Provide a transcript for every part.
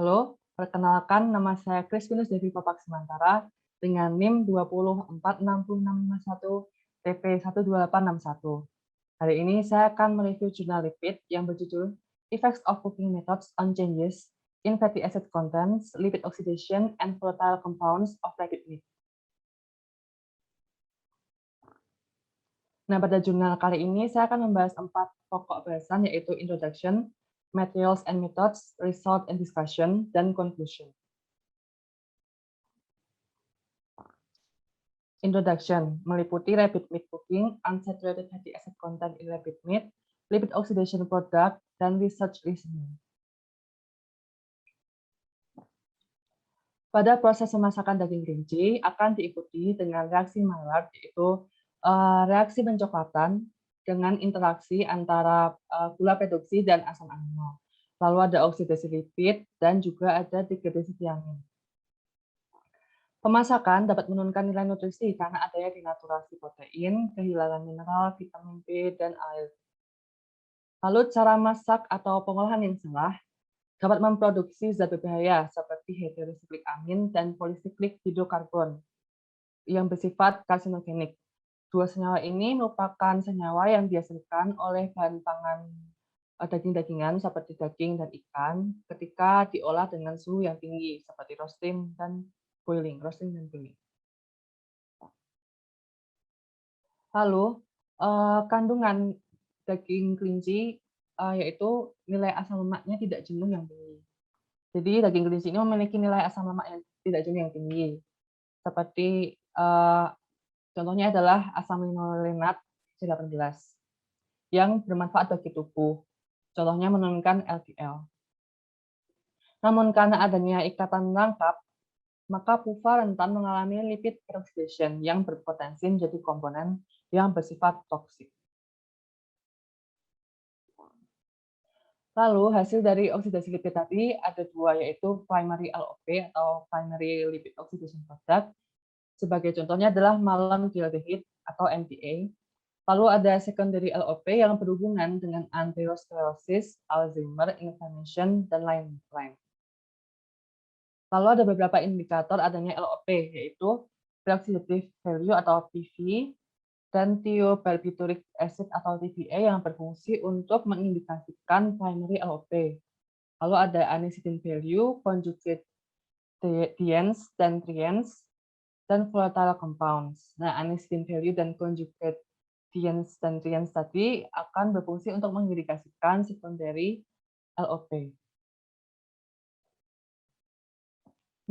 Halo, perkenalkan nama saya Kristinus Devi Papak Semantara dengan NIM 2046651 TP12861. Hari ini saya akan mereview jurnal lipid yang berjudul Effects of Cooking Methods on Changes in Fatty Acid Contents, Lipid Oxidation, and Volatile Compounds of Rapid Meat. Nah, pada jurnal kali ini saya akan membahas 4 pokok bahasan, yaitu Introduction, Materials and Methods, Result and Discussion, dan Conclusion. Introduction meliputi rapid meat cooking, unsaturated fatty acid content in rapid meat, lipid oxidation product, dan research listening. Pada proses memasakan daging kelinci akan diikuti dengan reaksi Maillard, yaitu reaksi pencoklatan dengan interaksi antara gula reduksi dan asam amino. Lalu ada oksidasi lipid dan juga ada degradasi tiamin. Pemasakan dapat menurunkan nilai nutrisi karena adanya denaturasi protein, kehilangan mineral, vitamin B, dan air. Lalu cara masak atau pengolahan yang salah dapat memproduksi zat berbahaya seperti heterosiklik amin dan polisiklik hidrokarbon yang bersifat karsinogenik. Dua senyawa ini merupakan senyawa yang dihasilkan oleh bahan pangan daging-dagingan seperti daging dan ikan ketika diolah dengan suhu yang tinggi seperti roasting dan boiling. Lalu kandungan daging kelinci yaitu nilai asam lemaknya tidak jenuh yang tinggi. Jadi daging kelinci ini memiliki nilai asam lemak yang tidak jenuh yang tinggi. Seperti contohnya adalah asam linolenat C18 yang bermanfaat bagi tubuh. Contohnya menurunkan LDL. Namun karena adanya ikatan rangkap, maka PUFA rentan mengalami lipid peroxidation yang berpotensi menjadi komponen yang bersifat toksik. Lalu hasil dari oksidasi lipid tadi ada dua, yaitu primary LOP atau primary lipid oxidation product. Sebagai contohnya adalah malondialdehyde atau MDA. Lalu ada secondary LOP yang berhubungan dengan atherosclerosis, Alzheimer, inflammation, dan lain-lain. Lalu ada beberapa indikator adanya LOP, yaitu pre-oxidative value atau PV, dan thiobarbituric acid atau TBA yang berfungsi untuk mengindikasikan primary LOP. Lalu ada anisinin value, conjugate dienes dan triens, dan volatile compounds. Nah, anisinin value dan conjugate dienes dan triens tadi akan berfungsi untuk mengindikasikan secondary LOP.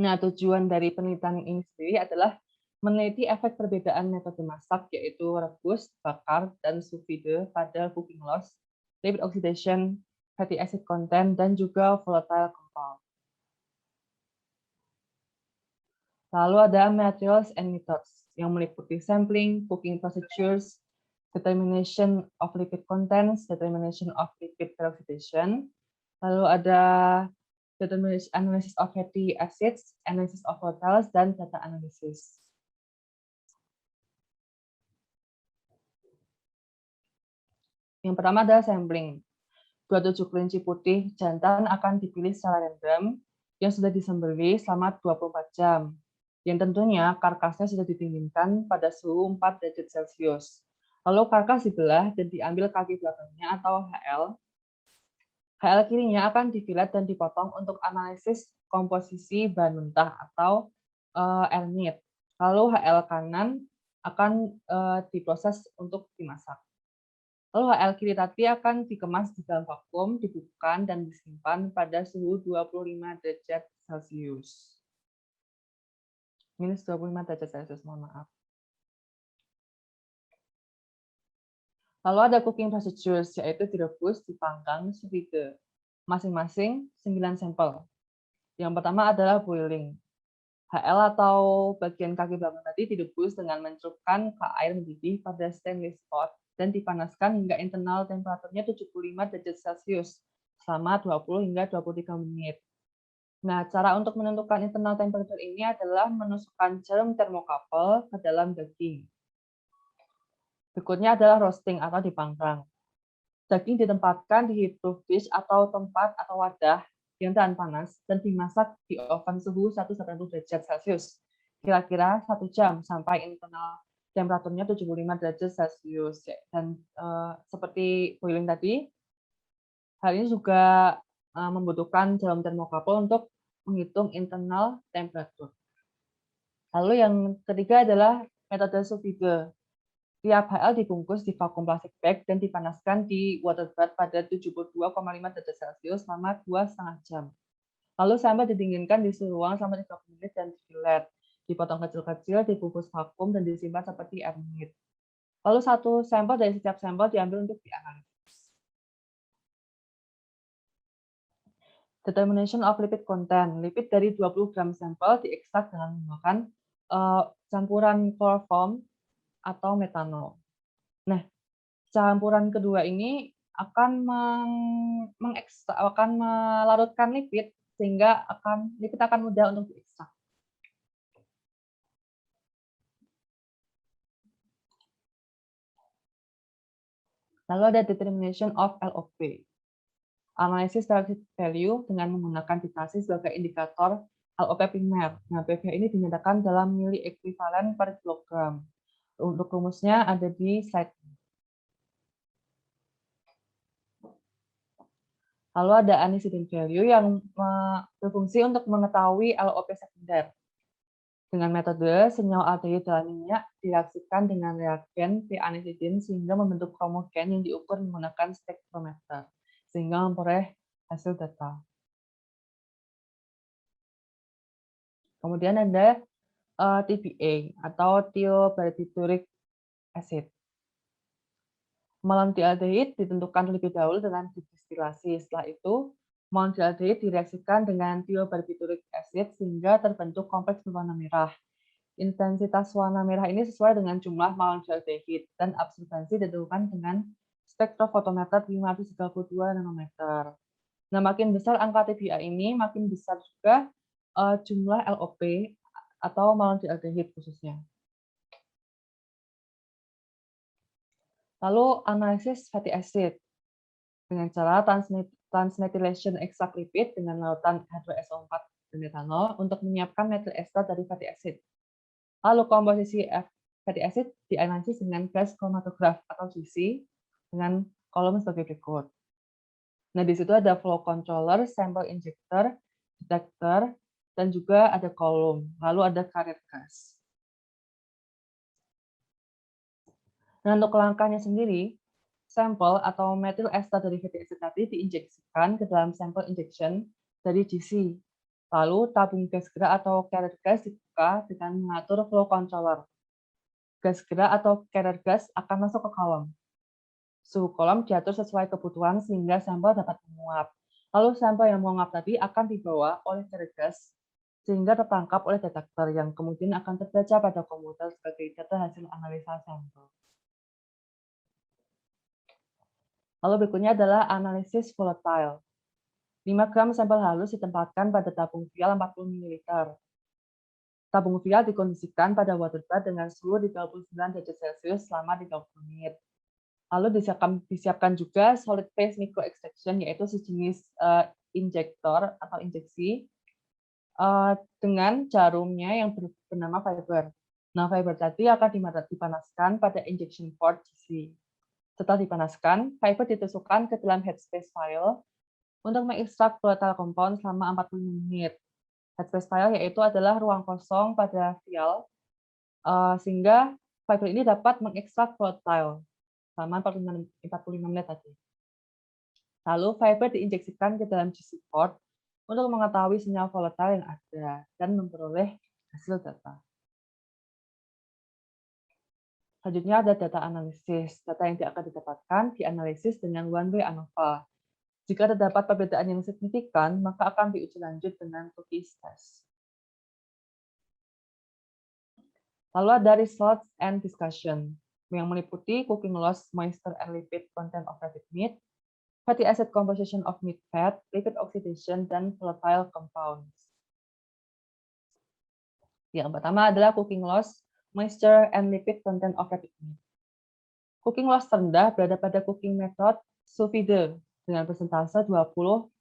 Nah, tujuan dari penelitian ini sendiri adalah meneliti efek perbedaan metode masak, yaitu rebus, bakar, dan sous vide pada cooking loss, lipid oxidation, fatty acid content, dan juga volatile compound. Lalu ada materials and methods yang meliputi sampling, cooking procedures, determination of lipid contents, determination of lipid peroxidation. Lalu ada determination analysis of fatty acids, analysis of volatiles, dan data analysis. Yang pertama adalah sampling. 27 kelinci putih jantan akan dipilih secara random yang sudah disembelih selama 24 jam. Yang tentunya karkasnya sudah didinginkan pada suhu 4 derajat Celcius. Lalu karkas dibelah dan diambil kaki belakangnya atau HL. HL kirinya akan difilet dan dipotong untuk analisis komposisi bahan mentah atau RNIT. Lalu HL kanan akan diproses untuk dimasak. Lalu HL kiri tadi akan dikemas di dalam vakum, dibekukan, dan disimpan pada suhu 25 derajat Celcius. Minus 25 derajat Celcius, mohon maaf. Lalu ada cooking procedures, yaitu direbus, dipanggang, sous vide. Masing-masing 9 sampel. Yang pertama adalah boiling. HL atau bagian kaki belakang tadi direbus dengan mencurupkan ke air mendidih pada stainless pot dan dipanaskan hingga internal temperaturnya 75 derajat Celcius selama 20 hingga 23 menit. Nah, cara untuk menentukan internal temperature ini adalah menusukkan jarum termokapel ke dalam daging. Berikutnya adalah roasting atau dipanggang. Daging ditempatkan di heat-proof dish atau tempat atau wadah yang tahan panas dan dimasak di oven suhu 180 derajat Celcius. Kira-kira 1 jam sampai internal temperaturnya 75 derajat Celcius. Dan seperti boiling tadi, hal ini juga membutuhkan jarum termokapul untuk menghitung internal temperatur. Lalu yang ketiga adalah metode sous vide. Tiap HL dibungkus di vakum plastik bag dan dipanaskan di water bath pada 72,5 derajat Celcius selama 2,5 jam. Lalu sampah didinginkan di suhu ruang selama 30 menit dan difilet. Dipotong kecil-kecil, dibungkus vakum, dan disimpan seperti air menit. Lalu satu sampel dari setiap sampel diambil untuk dianalisis. Determination of lipid content. Lipid dari 20 gram sampel diekstrak dengan menggunakan campuran chloroform atau metanol. Nah, campuran kedua ini akan akan melarutkan lipid sehingga lipid akan mudah untuk diekstrak. Lalu ada determination of LOP. Analisis therapeutic value dengan menggunakan titrasi sebagai indikator LOP primer. Nah, PV ini dinyatakan dalam mili ekuivalen per kilogram. Untuk rumusnya ada di slide. Lalu ada antecedent value yang berfungsi untuk mengetahui LOP sekunder. Dengan metode senyawa aldehid dalam minyak direaksikan dengan reagen p-antecedent sehingga membentuk homogen yang diukur menggunakan spektrometer sehingga memperoleh hasil data. Kemudian ada TBA atau thiobarbituric acid. Malondialdehid ditentukan terlebih dahulu dengan didestilasi. Setelah itu, malondialdehid direaksikan dengan thiobarbituric acid sehingga terbentuk kompleks berwarna merah. Intensitas warna merah ini sesuai dengan jumlah malondialdehid dan absorbansi ditentukan dengan spektrofotometer 532 nanometer. Nah, makin besar angka TBA ini, makin besar juga jumlah LOP atau malondialdehid khususnya. Lalu analisis fatty acid dengan cara transmethylation ekstrak lipid dengan larutan H2SO4 dan metanol untuk menyiapkan methyl ester dari fatty acid. Lalu komposisi fatty acid dianalisis dengan gas chromatograph atau GC dengan kolom sebagai berikut. Nah, di situ ada flow controller, sample injector, detector, dan juga ada kolom. Lalu ada carrier gas. Nah, untuk langkahnya sendiri, sampel atau methyl ester dari fatty acid tadi diinjeksikan ke dalam sampel injection dari GC. Lalu tabung gas gerak atau carrier gas dibuka dengan mengatur flow controller. Gas gerak atau carrier gas akan masuk ke kolom. Suhu kolom diatur sesuai kebutuhan sehingga sampel dapat menguap. Lalu sampel yang menguap tadi akan dibawa oleh carrier gas sehingga tertangkap oleh detektor yang kemudian akan terbaca pada komputer sebagai data hasil analisa sampel. Lalu berikutnya adalah analisis volatile. 5 gram sampel halus ditempatkan pada tabung vial 40 ml. Tabung vial dikondisikan pada water bath dengan suhu 39 derajat Celcius selama 30 menit. Lalu disiapkan juga solid phase micro extraction, yaitu sejenis injektor atau injeksi dengan jarumnya yang bernama fiber. Nah, fiber tadi akan dipanaskan pada injection port GC. Setelah dipanaskan, fiber ditusukkan ke dalam headspace vial untuk mengekstrak volatile compound selama 45 menit. Headspace vial yaitu adalah ruang kosong pada vial, sehingga fiber ini dapat mengekstrak volatile selama 45 menit tadi. Lalu fiber diinjeksikan ke dalam GC port untuk mengetahui sinyal volatile yang ada dan memperoleh hasil data. Selanjutnya ada data analisis. Data yang akan didapatkan dianalisis dengan one-way ANOVA. Jika terdapat perbedaan yang signifikan, maka akan diuji lanjut dengan cookies test. Lalu ada results and discussion, yang meliputi cooking loss, moisture and lipid content of rabbit meat, fatty acid composition of meat fat, lipid oxidation, dan volatile compounds. Yang pertama adalah cooking loss, moisture, and lipid content of rabbit meat. Cooking loss terendah berada pada cooking method sous vide dengan persentase 20,12%.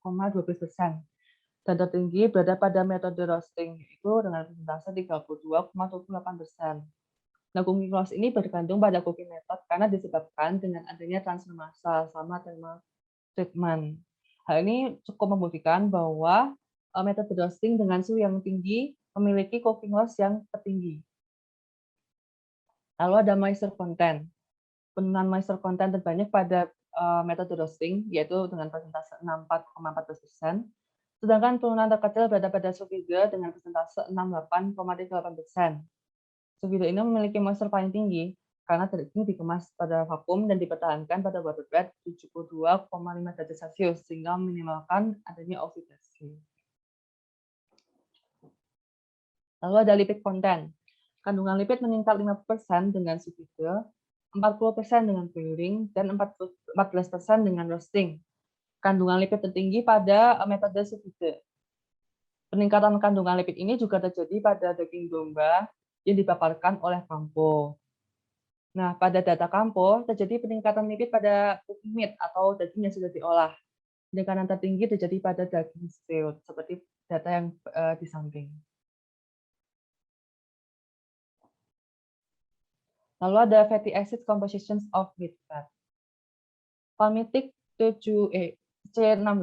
dan tertinggi berada pada metode roasting, yaitu dengan persentase 32,28%. Nah, cooking loss ini bergantung pada cooking method karena disebabkan dengan adanya transfer massa sama thermal treatment. Hal ini cukup membuktikan bahwa metode roasting dengan suhu yang tinggi memiliki cooking loss yang tertinggi. Lalu ada moisture content. Penurunan moisture content terbanyak pada metode roasting, yaitu dengan persentase 64,14%, sedangkan penurunan terkecil berada pada sous vide dengan persentase 68,38%. Sous vide ini memiliki moisture paling tinggi karena daging dikemas pada vakum dan dipertahankan pada water bed 72,5 derajat Celcius sehingga meminimalkan adanya oksidasi. Lalu ada lipid content. Kandungan lipid meningkat 5% dengan sous vide, 40% dengan boiling, dan 14% dengan roasting. Kandungan lipid tertinggi pada metode sous vide. Peningkatan kandungan lipid ini juga terjadi pada daging domba yang dipaparkan oleh Campo. Nah, pada data Campo, terjadi peningkatan lipid pada cooking meat atau daging yang sudah diolah. Peningkatan tertinggi terjadi pada daging stew, seperti data yang di samping. Lalu ada fatty acid compositions of meat fat. Palmitic C16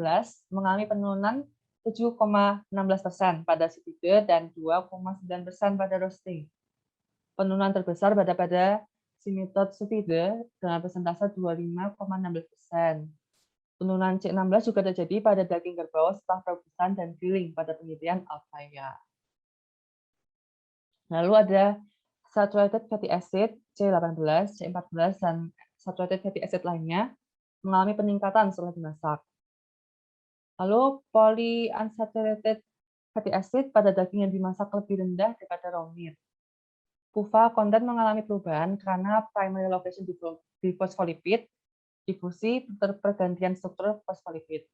mengalami penurunan 7,16% pada sous vide dan 2,9% pada roasting. Penurunan terbesar berada pada simitod sous vide dengan persentase 25,16%. Penurunan C16 juga terjadi pada daging kerbau setelah perebusan dan grilling pada penelitian Alfaya. Lalu ada saturated fatty acid C18, C14, dan saturated fatty acid lainnya mengalami peningkatan setelah dimasak. Lalu polyunsaturated fatty acid pada daging yang dimasak lebih rendah daripada raw meat. PUFA konten mengalami perubahan karena primary location di fosfolipid, difusi, pergantian struktur fosfolipid.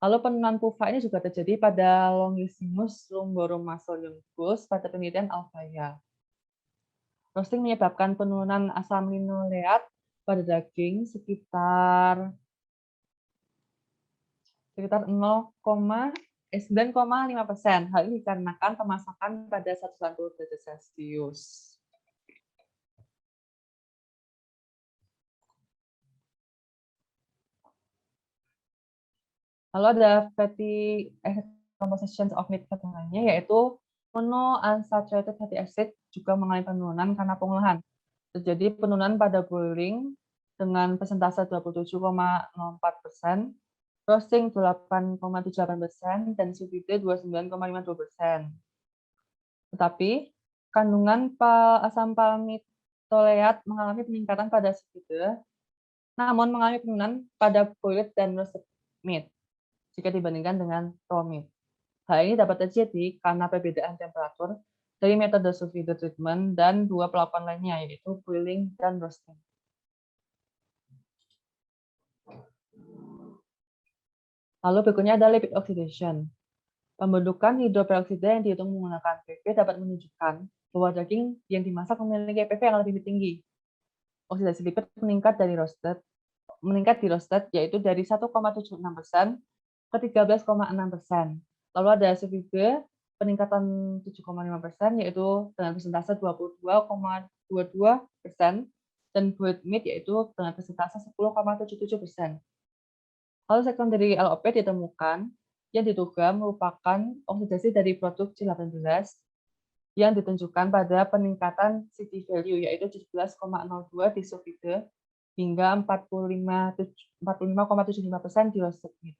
Lalu penurunan PUFA ini juga terjadi pada Longissimus lumborum-muscle pada penelitian Alfaya. Roasting menyebabkan penurunan asam linoleat pada daging sekitar 9,5%. Hal ini dikarenakan pemasakan pada 110 derajat Celcius. Lalu ada fatty acid compositions of meat fat lainnya, yaitu monounsaturated fatty acid juga mengalami penurunan karena pengolahan. Terjadi penurunan pada boiling dengan persentase 27,04%, roasting 8,78%, dan sous vide 29,52%. Tetapi kandungan asam palmitoleat mengalami peningkatan pada sous vide, namun mengalami penurunan pada boiled dan roasted meat jika dibandingkan dengan raw meat. Hal ini dapat terjadi karena perbedaan temperatur dari metode sous vide treatment dan dua pelakon lainnya, yaitu boiling dan roasting. Lalu berikutnya ada lipid oxidation. Pembentukan hidroperoksida yang dihitung menggunakan PV dapat menunjukkan bahwa daging yang dimasak memiliki PV yang lebih tinggi. Oksidasi lipid meningkat di roasted, yaitu dari 1,76% ke 13,6%. Lalu ada sous vide peningkatan 7,5%, yaitu dengan persentase 22,22%, dan boiled meat yaitu dengan persentase 10,77%. Lalu secondary LOP ditemukan yang diduga merupakan oksidasi dari produk C18 yang ditunjukkan pada peningkatan CT value, yaitu 17,02 di sous vide hingga 45,75% di roasted meat.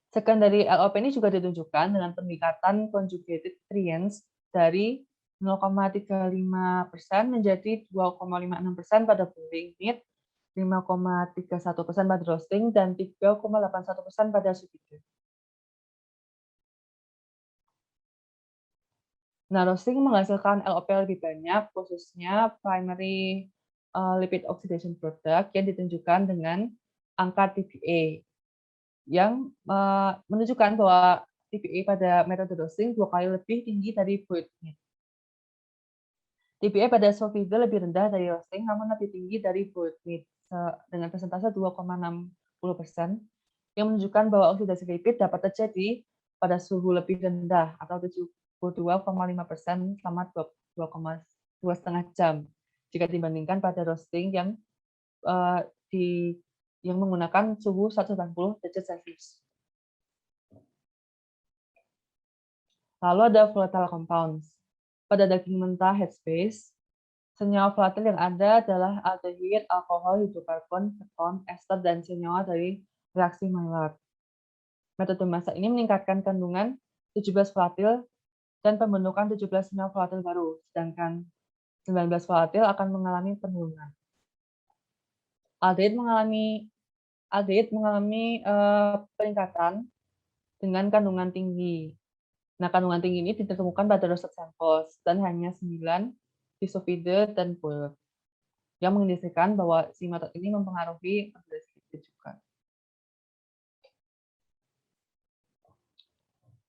Secondary LOP ini juga ditunjukkan dengan peningkatan conjugated triens dari 0,35% menjadi 2,56% pada boiling meat, 5,31% pada roasting, dan 3,81% pada sous vide. Nah, roasting menghasilkan LOP lebih banyak, khususnya primary lipid oxidation product yang ditunjukkan dengan angka TPA, yang menunjukkan bahwa TPA pada metode roasting 2 kali lebih tinggi dari boiled meat. TPA pada sous vide lebih rendah dari roasting, namun lebih tinggi dari boiled meat dengan persentase 2,60%, yang menunjukkan bahwa oksidasi lipid dapat terjadi pada suhu lebih rendah atau 72,5% selama 2,5 jam jika dibandingkan pada roasting yang menggunakan suhu 180 derajat Celcius. Lalu ada volatile compounds. Pada daging mentah headspace, senyawa volatil yang ada adalah aldehid, alkohol, hidrokarbon, keton, ester, dan senyawa dari reaksi Maillard. Metode masak ini meningkatkan kandungan 17 volatil dan pembentukan 17 senyawa volatil baru, sedangkan 19 volatil akan mengalami penurunan. Aldehid mengalami peningkatan dengan kandungan tinggi. Nah, kandungan tinggi ini ditemukan pada roasted samples dan hanya 9 di sous vide dan boiled, yang mengindikasikan bahwa si metode ini mempengaruhi oksidasi lipid juga.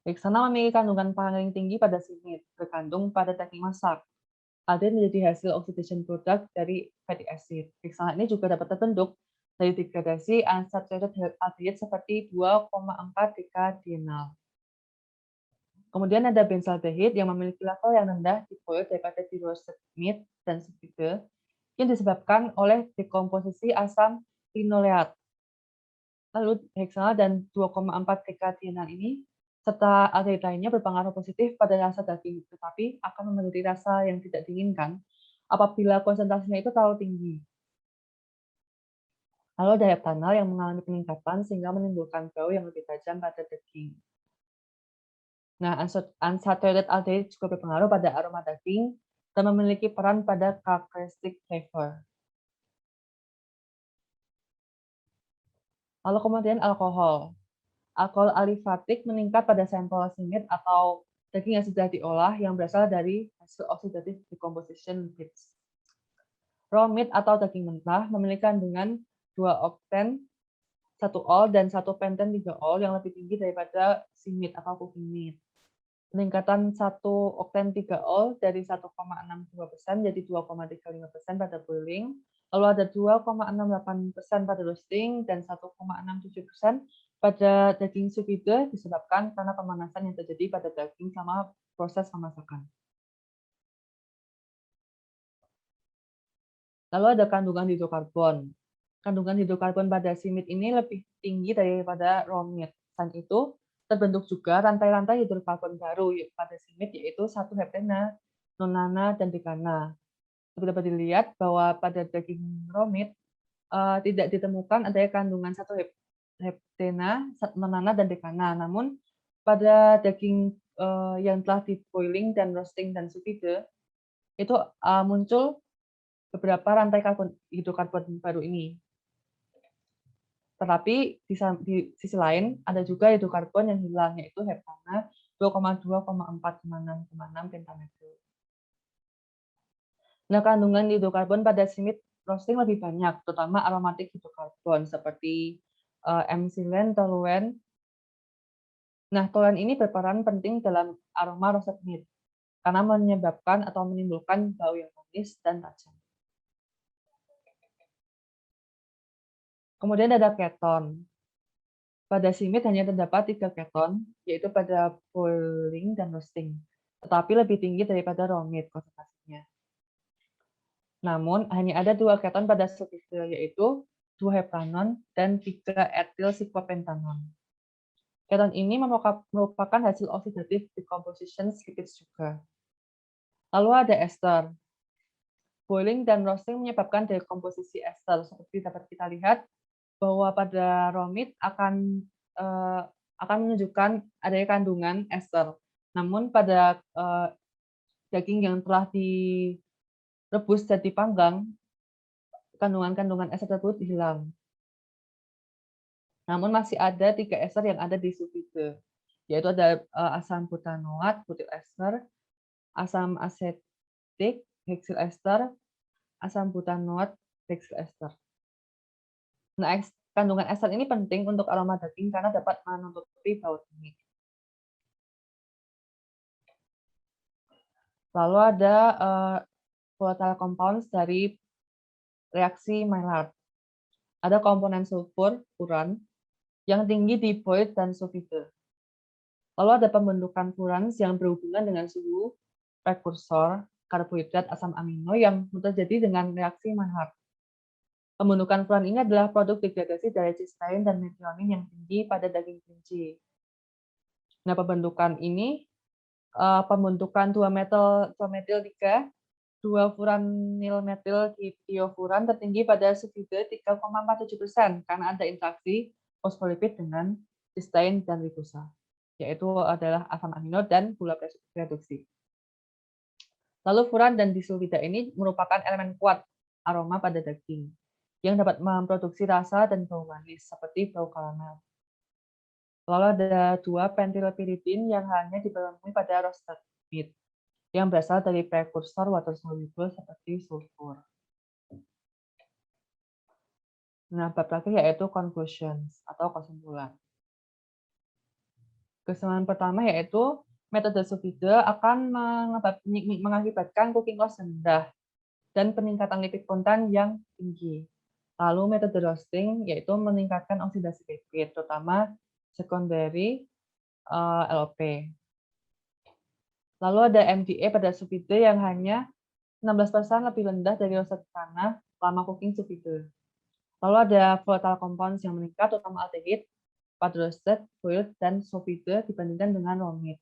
Hexana memiliki kandungan paling tinggi pada simit, terkandung pada daging masak. Aldehid menjadi hasil oxidation product dari fatty acid. Hexana ini juga dapat terbentuk dari degradasi unsaturated aldehid seperti 2,4 dekadienal. Kemudian ada benzaldehid yang memiliki level yang rendah di boiled daripada di roasted meat dan sous vide yang disebabkan oleh dekomposisi asam linoleat. Lalu hexanal dan 2,4 dekadienal ini serta aldehid lainnya berpengaruh positif pada rasa daging, tetapi akan memiliki rasa yang tidak diinginkan apabila konsentrasinya itu terlalu tinggi. Lalu ada heptanal yang mengalami peningkatan sehingga menimbulkan bau yang lebih tajam pada daging. Nah, unsaturated aldehid juga berpengaruh pada aroma daging dan memiliki peran pada characteristic flavor. Lalu kemudian alkohol. Alkohol alifatik meningkat pada sampel simit atau daging yang sudah diolah yang berasal dari hasil oxidative decomposition lipids. Raw meat atau daging mentah memiliki kandungan 2 okten 1 ol dan 1 penten 3 ol yang lebih tinggi daripada simit atau cooking meat. Peningkatan 1 okten 3 ol dari 1,62% jadi 2,35% pada boiling, lalu ada 2,68% pada roasting, dan 1,67% pada daging sous vide disebabkan karena pemanasan yang terjadi pada daging selama proses pemasakan. Lalu ada kandungan hidrokarbon. Kandungan hidrokarbon pada simit ini lebih tinggi daripada raw meat. Selain itu, terbentuk juga rantai-rantai hidrokarbon baru pada simit, yaitu 1 heptena, nonana, dan dekana. Dapat dilihat bahwa pada daging raw meat tidak ditemukan adanya kandungan 1 heptena, nonana, dan dekana. Namun pada daging yang telah di boiling dan roasting dan sous vide itu muncul beberapa rantai hidrokarbon baru ini. Tetapi di sisi lain ada juga hidrokarbon yang hilang, yaitu heptana 2,2,4,6,6 pentametyl. Nah, kandungan hidrokarbon pada simit roasting lebih banyak, terutama aromatik hidrokarbon seperti M-silen, toluen. Nah, toluen ini berperan penting dalam aroma roasted meat karena menyebabkan atau menimbulkan bau yang manis dan tajam. Kemudian ada keton. Pada simit hanya terdapat 3 keton, yaitu pada boiling dan roasting, tetapi lebih tinggi daripada raw meat konsentrasinya. Namun, hanya ada 2 keton pada sous vide, yaitu 2-heptanon dan 3-etil-sikopentanon. Keton ini merupakan hasil oxidative decomposition lipids juga. Lalu ada ester. Boiling dan roasting menyebabkan dekomposisi ester. Seperti dapat kita lihat bahwa pada raw meat akan menunjukkan adanya kandungan ester. Namun pada daging yang telah direbus dan dipanggang, kandungan-kandungan ester tersebut hilang. Namun masih ada 3 ester yang ada di sous vide, yaitu ada asam butanoat, butyl ester, asam asetik, hexyl ester, asam butanoat, hexyl ester. Nah, kandungan ester ini penting untuk aroma daging karena dapat menutupi bau tinggi. Lalu ada volatile compounds dari reaksi Maillard. Ada komponen sulfur, uran, yang tinggi di void dan sous vide. Lalu ada pembentukan furans yang berhubungan dengan suhu, prekursor, karbohidrat asam amino yang terjadi dengan reaksi Maillard. Pembentukan furan ini adalah produk degradasi dari cysteine dan methionine yang tinggi pada daging kelinci. Nah, pembentukan ini pembentukan 2-metil-3 2-furanil-metil tiofuran tertinggi pada sous vide 3,47% karena ada interaksi fosfolipid dengan cysteine dan ribosa, yaitu adalah asam amino dan gula reduksi. Lalu furan dan disulfida ini merupakan elemen kuat aroma pada daging yang dapat memproduksi rasa dan bau manis seperti bau karamel. Lalu ada 2-pentylpyridine yang hanya ditemui pada roasted meat yang berasal dari prekursor water soluble seperti sulfur. Nah, bab terakhir yaitu conclusions atau kesimpulan. Kesimpulan pertama yaitu metode sous vide akan mengakibatkan cooking loss rendah dan peningkatan lipid konten yang tinggi. Lalu metode roasting yaitu meningkatkan oksidasi lipid, terutama secondary LOP. Lalu ada MDA pada sous vide yang hanya 16% lebih rendah dari roasted tanah lama cooking sous vide. Lalu ada volatile compounds yang meningkat, terutama aldehid, pada roasted, boiled, dan sous vide dibandingkan dengan raw meat.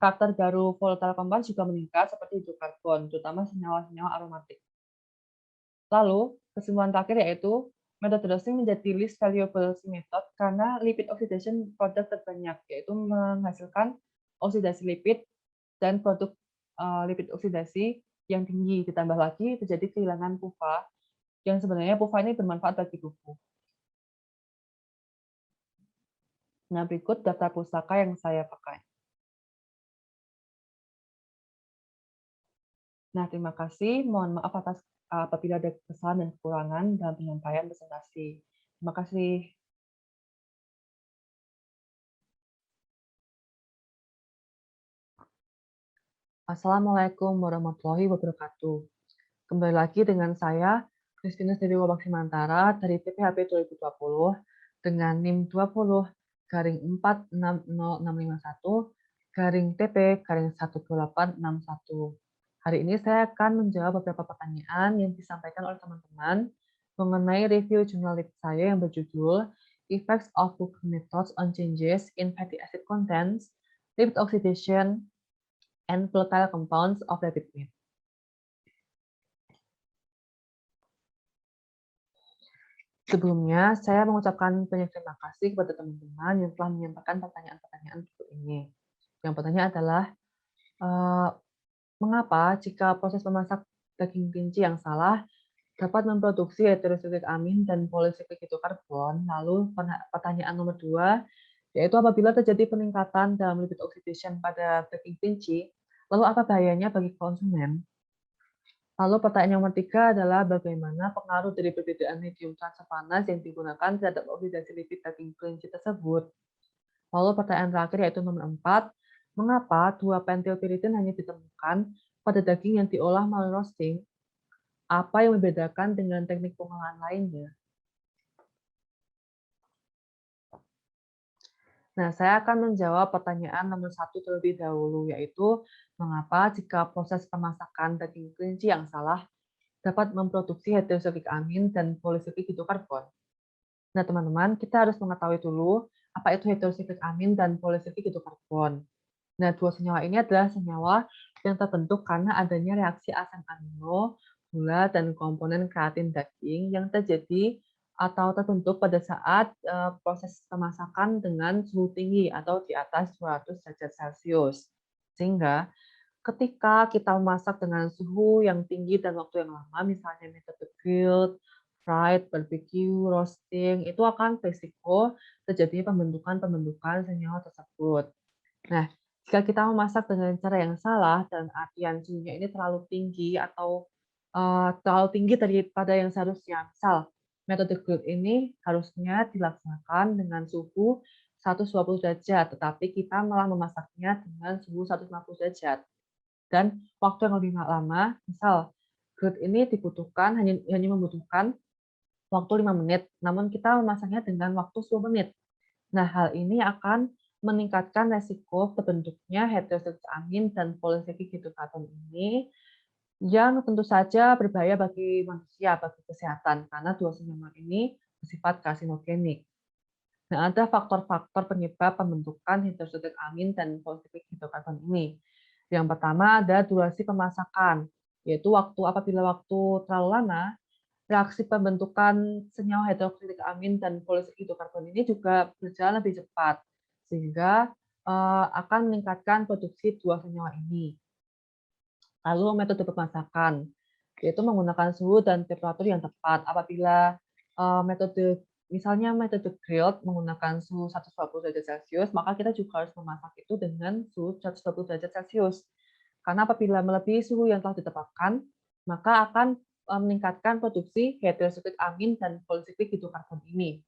Karakter baru volatile compounds juga meningkat seperti hidrokarbon, terutama senyawa-senyawa aromatik. Lalu, kesimpulan terakhir yaitu metode roasting menjadi least valuable method karena lipid oxidation produk terbanyak, yaitu menghasilkan oksidasi lipid dan produk lipid oksidasi yang tinggi. Ditambah lagi terjadi kehilangan PUFA, yang sebenarnya PUFA ini bermanfaat bagi tubuh. Nah, berikut daftar pustaka yang saya pakai. Nah, terima kasih. Mohon maaf atas apabila ada kesalahan dan kekurangan dalam penyampaian presentasi. Terima kasih. Assalamualaikum warahmatullahi wabarakatuh. Kembali lagi dengan saya, Kristina dari Wabak Simantara dari TPHP 2020 dengan NIM 20/460651/TP/12861. Hari ini saya akan menjawab beberapa pertanyaan yang disampaikan oleh teman-teman mengenai review jurnal lipid saya yang berjudul Effects of Cooking Methods on Changes in Fatty Acid Contents, Lipid Oxidation, and Volatile Compounds of Rabbit Meat. Sebelumnya, saya mengucapkan banyak terima kasih kepada teman-teman yang telah menyampaikan pertanyaan-pertanyaan berikut ini. Yang pertanyaan adalah, mengapa jika proses memasak daging kelinci yang salah dapat memproduksi heterosiklik amin dan polisiklik hidrokarbon? Lalu pertanyaan nomor 2, yaitu apabila terjadi peningkatan dalam lipid oxidation pada daging kelinci, lalu apa bahayanya bagi konsumen? Lalu pertanyaan nomor 3 adalah bagaimana pengaruh dari perbedaan medium transfer panas yang digunakan terhadap oksidasi lipid daging kelinci tersebut? Lalu pertanyaan terakhir yaitu nomor 4, mengapa 2-pentylpyridine hanya ditemukan pada daging yang diolah melalui roasting? Apa yang membedakan dengan teknik pengolahan lainnya? Nah, saya akan menjawab pertanyaan nomor 1 terlebih dahulu, yaitu mengapa jika proses pemasakan daging kelinci yang salah dapat memproduksi heterosiklik amin dan polisiklik hidrokarbon. Nah, teman-teman, kita harus mengetahui dulu apa itu heterosiklik amin dan polisiklik hidrokarbon. Nah, dua senyawa ini adalah senyawa yang terbentuk karena adanya reaksi asam amino, gula, dan komponen kreatin daging yang terjadi atau terbentuk pada saat proses pemasakan dengan suhu tinggi atau di atas 200 derajat Celcius. Sehingga ketika kita memasak dengan suhu yang tinggi dan waktu yang lama, misalnya metode grilled, fried, barbecue, roasting, itu akan berisiko terjadinya pembentukan senyawa tersebut. Nah, jika kita memasak dengan cara yang salah dan artian suhunya ini terlalu tinggi atau terlalu tinggi daripada yang seharusnya, misal metode grilled ini harusnya dilaksanakan dengan suhu 120 derajat, tetapi kita malah memasaknya dengan suhu 150 derajat. Dan waktu yang lebih lama, misal grilled ini hanya membutuhkan waktu 5 menit, namun kita memasaknya dengan waktu 10 menit. Nah, hal ini akan meningkatkan resiko terbentuknya heterosiklik amin dan polisiklik hidrokarbon ini yang tentu saja berbahaya bagi manusia, bagi kesehatan, karena dua senyawa ini bersifat karsinogenik. Nah, ada faktor-faktor penyebab pembentukan hidroksidik amin dan polisiklik hidrokarbon ini. Yang pertama ada durasi pemasakan, yaitu apabila waktu terlalu lama, reaksi pembentukan senyawa hidroksidik amin dan polisiklik hidrokarbon ini juga berjalan lebih cepat, sehingga akan meningkatkan produksi dua senyawa ini. Lalu metode pemasakan, yaitu menggunakan suhu dan temperatur yang tepat. Apabila misalnya metode grilled menggunakan suhu 120 derajat Celcius, maka kita juga harus memasak itu dengan suhu 120 derajat Celcius. Karena apabila melebihi suhu yang telah ditetapkan, maka akan meningkatkan produksi heterosiklik amin dan polisiklik hidrokarbon ini.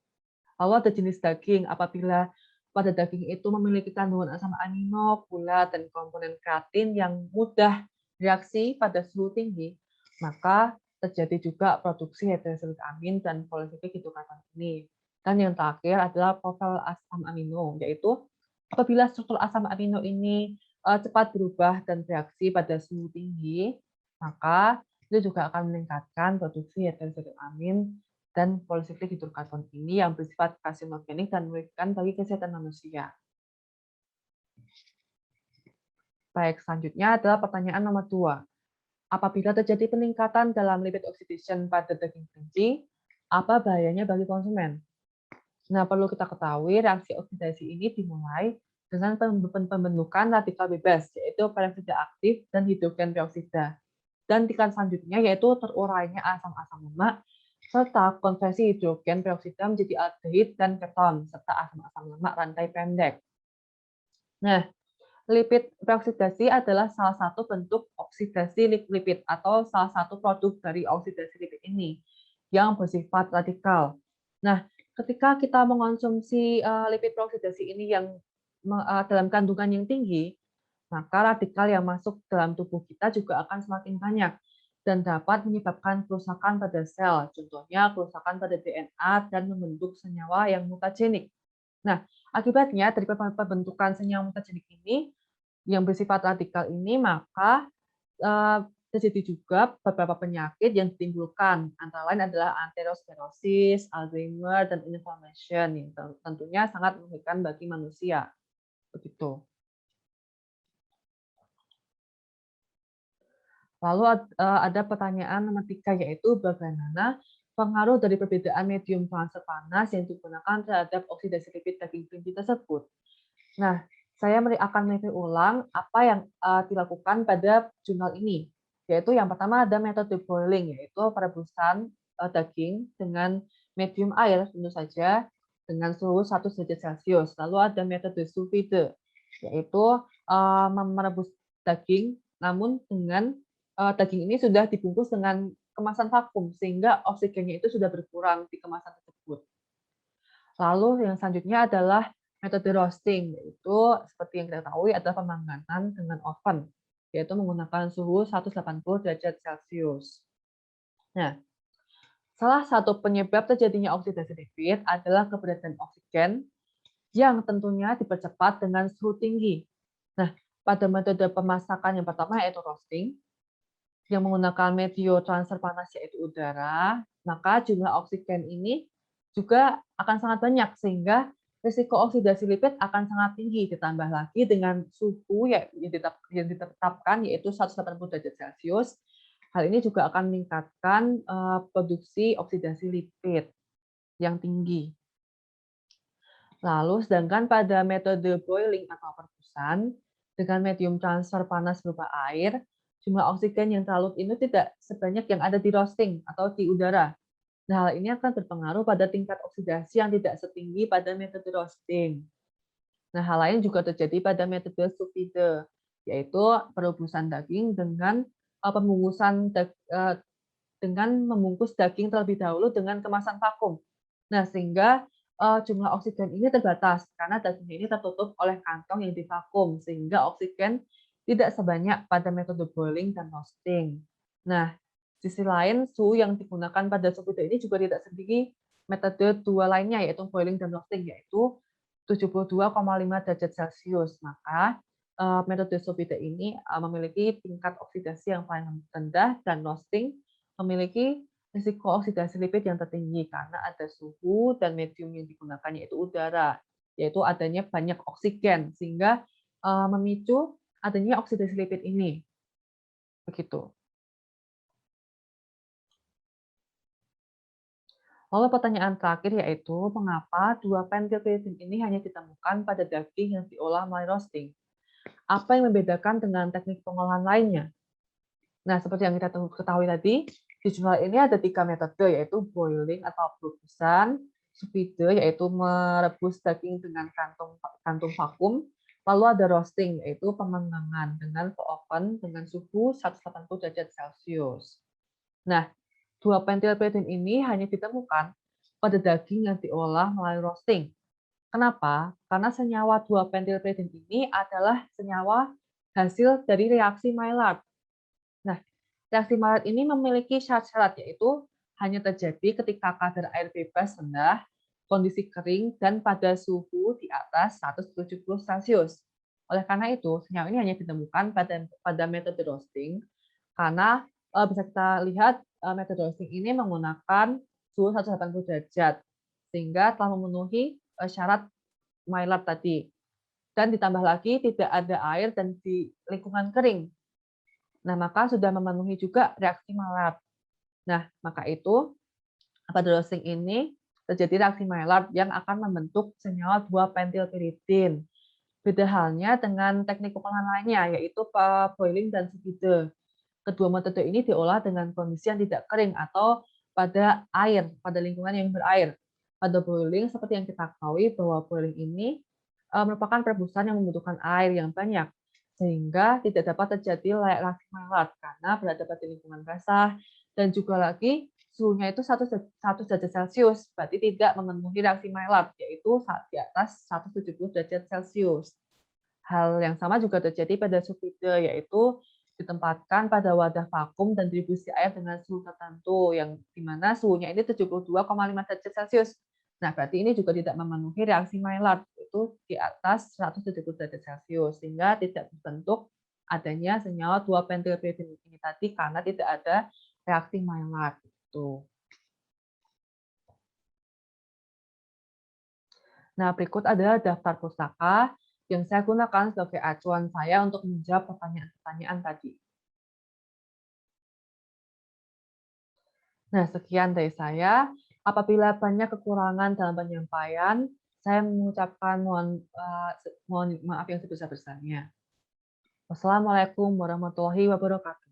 Lalu ada jenis daging, apabila pada daging itu memiliki kandungan asam amino, gula, dan komponen kreatin yang mudah reaksi pada suhu tinggi, maka terjadi juga produksi heterosiklik amin dan polisiklik hidrokarbon ini. Dan yang terakhir adalah profil asam amino, yaitu apabila struktur asam amino ini cepat berubah dan reaksi pada suhu tinggi, maka itu juga akan meningkatkan produksi heterosiklik amin dan polisiklik hidrokarbon ini yang bersifat karsinogenik dan merugikan bagi kesehatan manusia. Baik, selanjutnya adalah pertanyaan nomor 2. Apabila terjadi peningkatan dalam lipid oxidation pada daging kelinci, apa bahayanya bagi konsumen? Nah, perlu kita ketahui reaksi oksidasi ini dimulai dengan pembentukan radikal bebas, yaitu peroksida aktif dan hidrogen peroksida. Dan tingkat selanjutnya yaitu terurainya asam-asam lemak serta konversi hidrogen peroksida menjadi aldehid dan keton serta asam-asam lemak rantai pendek. Nah, lipid peroksidasi adalah salah satu bentuk oksidasi lipid atau salah satu produk dari oksidasi lipid ini yang bersifat radikal. Nah, ketika kita mengonsumsi lipid peroksidasi ini yang dalam kandungan yang tinggi, maka radikal yang masuk dalam tubuh kita juga akan semakin banyak dan dapat menyebabkan kerusakan pada sel, contohnya kerusakan pada DNA dan membentuk senyawa yang mutagenik. Nah, akibatnya dari pembentukan senyawa mutagenik ini yang bersifat radikal ini, maka terjadi juga beberapa penyakit yang ditimbulkan, antara lain adalah aterosklerosis, Alzheimer, dan inflammation yang tentunya sangat merugikan bagi manusia. Begitu. Lalu ada pertanyaan nomor 3, yaitu bagaimana pengaruh dari perbedaan medium transfer panas yang digunakan terhadap oksidasi lipid daging kelinci tersebut. Nah, saya akan mereview ulang apa yang dilakukan pada jurnal ini, yaitu yang pertama ada metode boiling, yaitu perebusan daging dengan medium air tentu saja dengan suhu 1 derajat Celcius. Lalu ada metode sous vide, yaitu merebus daging namun dengan daging ini sudah dibungkus dengan kemasan vakum sehingga oksigennya itu sudah berkurang di kemasan tersebut. Lalu yang selanjutnya adalah metode roasting, yaitu seperti yang kita ketahui adalah pemanggangan dengan oven, yaitu menggunakan suhu 180 derajat Celcius. Nah, salah satu penyebab terjadinya oksidasi lipid adalah keberadaan oksigen yang tentunya dipercepat dengan suhu tinggi. Nah, pada metode pemasakan yang pertama yaitu roasting, yang menggunakan medio transfer panas yaitu udara, maka jumlah oksigen ini juga akan sangat banyak sehingga risiko oksidasi lipid akan sangat tinggi, ditambah lagi dengan suhu yang ditetapkan yaitu 180 derajat Celcius. Hal ini juga akan meningkatkan produksi oksidasi lipid yang tinggi. Lalu sedangkan pada metode boiling atau perebusan dengan medium transfer panas berupa air, jumlah oksigen yang terlarut ini tidak sebanyak yang ada di roasting atau di udara. Nah, hal ini akan berpengaruh pada tingkat oksidasi yang tidak setinggi pada metode roasting. Nah, hal lain juga terjadi pada metode sous vide, yaitu perebusan daging dengan pembungkusan dengan membungkus daging terlebih dahulu dengan kemasan vakum. Nah, sehingga jumlah oksigen ini terbatas karena daging ini tertutup oleh kantong yang divakum sehingga oksigen tidak sebanyak pada metode boiling dan roasting. Nah, sisi lain suhu yang digunakan pada sous vide ini juga tidak setinggi metode dua lainnya yaitu boiling dan roasting, yaitu 72,5 derajat Celcius. Maka metode Sulfide ini memiliki tingkat oksidasi yang paling rendah dan roasting memiliki risiko oksidasi lipid yang tertinggi karena ada suhu dan medium yang digunakan yaitu udara, yaitu adanya banyak oksigen sehingga memicu adanya oksidasi lipid ini. Begitu. Lalu pertanyaan terakhir yaitu mengapa dua pentil piridin ini hanya ditemukan pada daging yang diolah melalui roasting? Apa yang membedakan dengan teknik pengolahan lainnya? Nah, seperti yang kita ketahui tadi, di jurnal ini ada 3 metode, yaitu boiling atau perebusan, Sulfide yaitu merebus daging dengan kantung vakum, lalu ada roasting yaitu pemanggangan dengan oven dengan suhu 180 derajat Celcius. Nah, dua pentil piridin ini hanya ditemukan pada daging yang diolah melalui roasting. Kenapa? Karena senyawa dua pentil piridin ini adalah senyawa hasil dari reaksi Maillard. Nah, reaksi Maillard ini memiliki syarat-syarat, yaitu hanya terjadi ketika kadar air bebas rendah, kondisi kering, dan pada suhu di atas 170 Celcius. Oleh karena itu, senyawa ini hanya ditemukan pada metode roasting, karena bisa kita lihat metode roasting ini menggunakan suhu 180 derajat, sehingga telah memenuhi syarat Maillard tadi. Dan ditambah lagi tidak ada air dan di lingkungan kering. Nah, maka sudah memenuhi juga reaksi Maillard. Nah, maka itu pada roasting ini terjadi reaksi Maillard yang akan membentuk senyawa 2 pentil-piridin. Beda halnya dengan teknik pengolahan lainnya, yaitu boiling dan Sulfide. Kedua metode ini diolah dengan kondisi yang tidak kering atau pada air, pada lingkungan yang berair. Pada boiling, seperti yang kita ketahui bahwa boiling ini merupakan perebusan yang membutuhkan air yang banyak, sehingga tidak dapat terjadi reaksi Maillard karena berada pada lingkungan basah, dan juga lagi suhunya itu 1 derajat Celcius, berarti tidak memenuhi reaksi Maillard, yaitu di atas 170 derajat Celcius. Hal yang sama juga terjadi pada Sulfide, yaitu ditempatkan pada wadah vakum dan distribusi air dengan suhu tertentu, yang dimana suhunya ini 72,5 derajat Celcius. Nah, berarti ini juga tidak memenuhi reaksi Maillard, itu di atas 170 derajat Celcius, sehingga tidak terbentuk adanya senyawa 2 pentil-piridin ini tadi karena tidak ada reaksi Maillard. Itu. Nah, berikut adalah daftar pustaka yang saya gunakan sebagai acuan saya untuk menjawab pertanyaan-pertanyaan tadi. Nah, sekian dari saya. Apabila banyak kekurangan dalam penyampaian, saya mengucapkan mohon maaf yang sebesar-besarnya. Wassalamualaikum warahmatullahi wabarakatuh.